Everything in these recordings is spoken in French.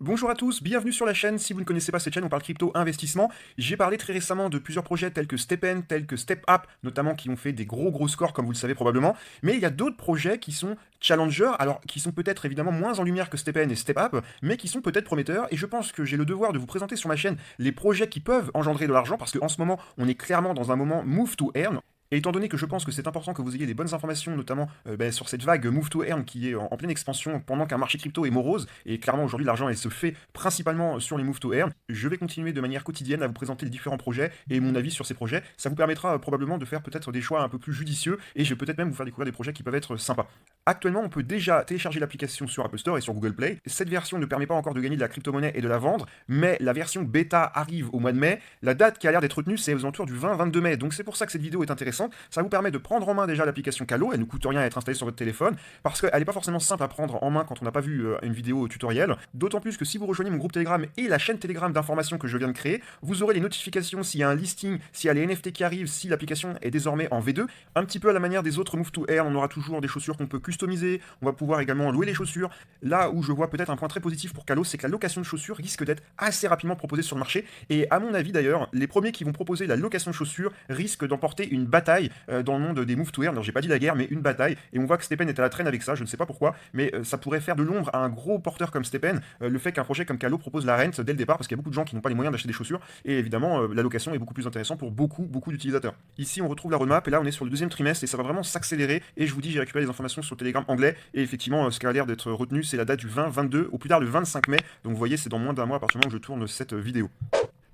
Bonjour à tous, bienvenue sur la chaîne. Si vous ne connaissez pas cette chaîne, on parle crypto investissement. J'ai parlé très récemment de plusieurs projets tels que StepN, tels que StepUp, notamment qui ont fait des gros scores comme vous le savez probablement. Mais il y a d'autres projets qui sont challengers, alors qui sont peut-être évidemment moins en lumière que StepN et StepUp, mais qui sont peut-être prometteurs. Et je pense que j'ai le devoir de vous présenter sur ma chaîne les projets qui peuvent engendrer de l'argent parce qu'en ce moment, on est clairement dans un moment move to earn. Et étant donné que je pense que c'est important que vous ayez des bonnes informations, notamment sur cette vague Move to Earn qui est en pleine expansion pendant qu'un marché crypto est morose, et clairement aujourd'hui l'argent elle se fait principalement sur les Move to Earn, je vais continuer de manière quotidienne à vous présenter les différents projets et mon avis sur ces projets. Ça vous permettra probablement de faire peut-être des choix un peu plus judicieux, et je vais peut-être même vous faire découvrir des projets qui peuvent être sympas. Actuellement, on peut déjà télécharger l'application sur Apple Store et sur Google Play. Cette version ne permet pas encore de gagner de la crypto-monnaie et de la vendre, mais la version bêta arrive au mois de mai. La date qui a l'air d'être retenue, c'est aux alentours du 20-22 mai, donc c'est pour ça que cette vidéo est intéressante. Ça vous permet de prendre en main déjà l'application Calo, elle ne coûte rien à être installée sur votre téléphone, parce qu'elle n'est pas forcément simple à prendre en main quand on n'a pas vu une vidéo tutoriel, d'autant plus que si vous rejoignez mon groupe Telegram et la chaîne Telegram d'information que je viens de créer, vous aurez les notifications s'il y a un listing, s'il y a les NFT qui arrivent, si l'application est désormais en V2, un petit peu à la manière des autres Move to Earn, on aura toujours des chaussures qu'on peut customiser, on va pouvoir également louer les chaussures. Là où je vois peut-être un point très positif pour Calo, c'est que la location de chaussures risque d'être assez rapidement proposée sur le marché, et à mon avis d'ailleurs, les premiers qui vont proposer la location de chaussures risquent d'emporter une bataille dans le monde des Move to Earn. Alors j'ai pas dit la guerre, mais une bataille, et on voit que StepN est à la traîne avec ça, je ne sais pas pourquoi, mais ça pourrait faire de l'ombre à un gros porteur comme StepN, le fait qu'un projet comme Calo propose la rente dès le départ, parce qu'il y a beaucoup de gens qui n'ont pas les moyens d'acheter des chaussures, et évidemment la location est beaucoup plus intéressante pour beaucoup d'utilisateurs. Ici on retrouve la roadmap, et là on est sur le deuxième trimestre, et ça va vraiment s'accélérer, et je vous dis j'ai récupéré les informations sur Telegram anglais, et effectivement ce qui a l'air d'être retenu c'est la date du 20-22, au plus tard le 25 mai, donc vous voyez c'est dans moins d'un mois à partir du moment où je tourne cette vidéo.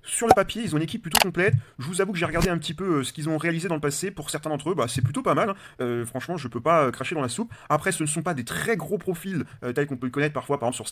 Sur le papier, ils ont une équipe plutôt complète. Je vous avoue que j'ai regardé un petit peu ce qu'ils ont réalisé dans le passé. Pour certains d'entre eux, c'est plutôt pas mal, hein. Franchement, je peux pas cracher dans la soupe. Après, ce ne sont pas des très gros profils tels qu'on peut le connaître parfois, par exemple sur